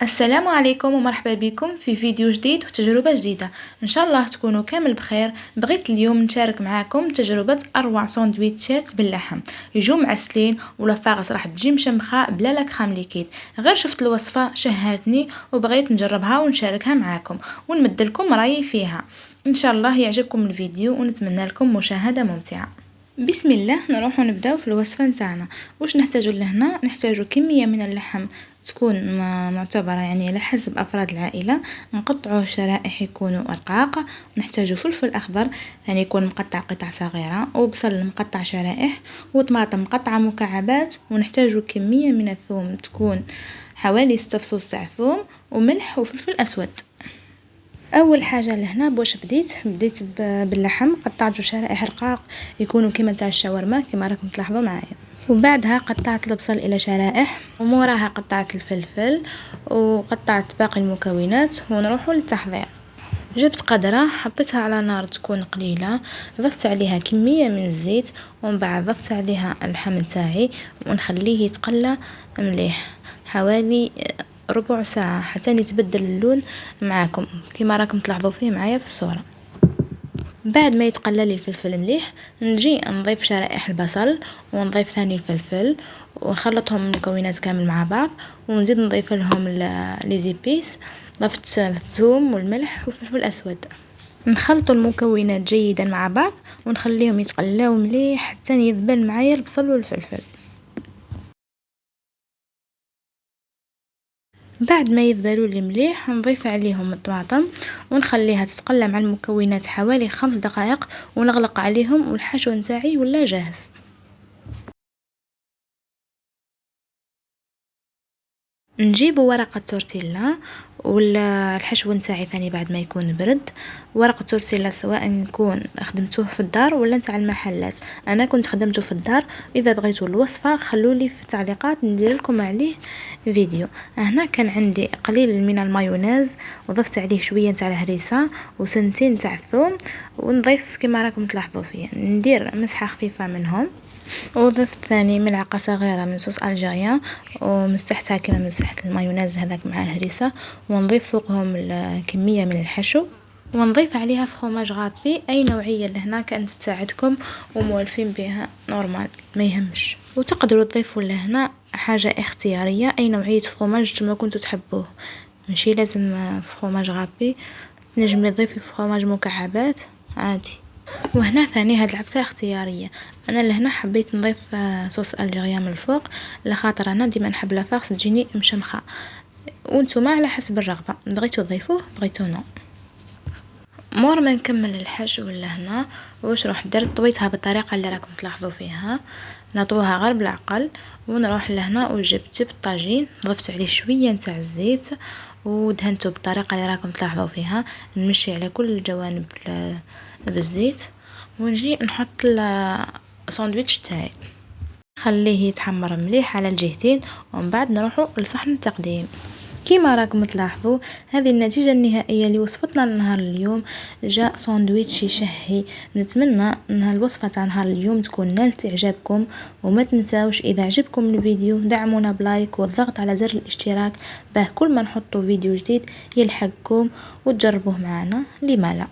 السلام عليكم ومرحبا بكم في فيديو جديد وتجربة جديدة. ان شاء الله تكونوا كامل بخير. بغيت اليوم نشارك معكم تجربة اروع ساندويتشات باللحم، يجوا معسلين ولا فاغس راح تجي مشمخة بلا لا كريم ليكيد. غير شفت الوصفة شهاتني وبغيت نجربها ونشاركها معكم ونمدلكم رايي فيها. ان شاء الله يعجبكم الفيديو ونتمنى لكم مشاهدة ممتعة. بسم الله نروح نبداو في الوصفه نتاعنا. واش نحتاجو لهنا؟ نحتاجو كميه من اللحم تكون معتبره يعني على حسب افراد العائله، نقطعوه شرائح يكونوا رقاق. نحتاجو فلفل اخضر يعني يكون مقطع قطع صغيره، وبصل مقطع شرائح، وطماطم مقطعه مكعبات. ونحتاجو كميه من الثوم تكون حوالي 6 فصوص تاع ثوم، وملح وفلفل اسود. اول حاجه لهنا باش بديت باللحم، قطعته شرائح رقاق يكونوا كيما تاع الشاورما كيما راكم تلاحظوا معايا. وبعدها قطعت البصل الى شرائح، وموراها قطعت الفلفل وقطعت باقي المكونات. ونروحوا للتحضير. جبت قدرة حطيتها على نار تكون قليلة، ضفت عليها كمية من الزيت، ومن بعد ضفت عليها اللحم نتاعي ونخليه يتقلى مليح حوالي ربع ساعة حتى يتبدل اللون معاكم كما راكم تلاحظوا فيه معايا في الصورة. بعد ما يتقلى لي الفلفل مليح، نجي نضيف شرائح البصل ونضيف ثاني الفلفل ونخلطهم المكونات كامل مع بعض، ونزيد نضيف لهم لي زيبيس. ضفت الثوم والملح والفلفل الاسود. نخلط المكونات جيدا مع بعض ونخليهم يتقلاو مليح حتى يذبل معايا البصل والفلفل. بعد ما يذبلوا لي مليح نضيف عليهم الطماطم ونخليها تتقلى مع المكونات حوالي 5 دقائق، ونغلق عليهم والحشو نتاعي ولا جاهز. نجيب ورقة تورتيلا والحشو نتاعي ثاني بعد ما يكون برد. ورقة تورتيلا سواء يكون خدمتوه في الدار ولا نتاع المحلات، انا كنت خدمته في الدار. اذا بغيتوا الوصفة خلولي في التعليقات ندير لكم عليه فيديو. هنا كان عندي قليل من المايونيز وضفت عليه شوية نتاع الهريسة وسنتين نتاع الثوم، ونضيف كما راكم تلاحظوا فيا ندير مسحة خفيفة منهم. وضفت ثاني ملعقة صغيرة من صوص الجيريان ومسحتها كما مسحت المايونيز هذاك مع الهريسة، ونضيف فوقهم كمية من الحشو، ونضيف عليها فخوماج غابي اي نوعية لهنا كانت تساعدكم ومولفين بها نورمال ما يهمش. وتقدروا تضيفوا لهنا حاجة اختيارية اي نوعية فخوماج نتوما كنتو تحبوه، ماشي لازم فخوماج غابي، تنجمي تضيفي فخوماج مكعبات عادي. وهنا ثاني هاد العبسة اختيارية، انا لهنا حبيت نضيف صوص الجيريان من الفوق لخاطر انا ديما نحب لافاغس تجيني مشمخة، وانتوما على حسب الرغبة بغيتو تضيفوه بغيتو نو. مور ما نكمل الحشو لهنا واش روح درت طويتها بالطريقة اللي راكم تلاحظوا فيها، نطوها غير بالعقل. ونروح لهنا وجبت الطاجين ضفت عليه شوية نتاع الزيت ودهنته بالطريقة اللي راكم تلاحظوا فيها، نمشي على كل الجوانب بالزيت. ونجي نحط الساندويتش تاعي خليه يتحمر مليح على الجهتين، ومن بعد نروحوا لصحن التقديم. كيما راكم تلاحظوا هذه النتيجة النهائية لوصفتنا لنهار اليوم. جاء ساندويتش يشهي. نتمنى ان الوصفة تاع نهار اليوم تكون نالت اعجابكم، وما تنساوش اذا عجبكم الفيديو دعمونا بلايك والضغط على زر الاشتراك باه كل ما نحطوا فيديو جديد يلحقكم وتجربوه معنا لما لا.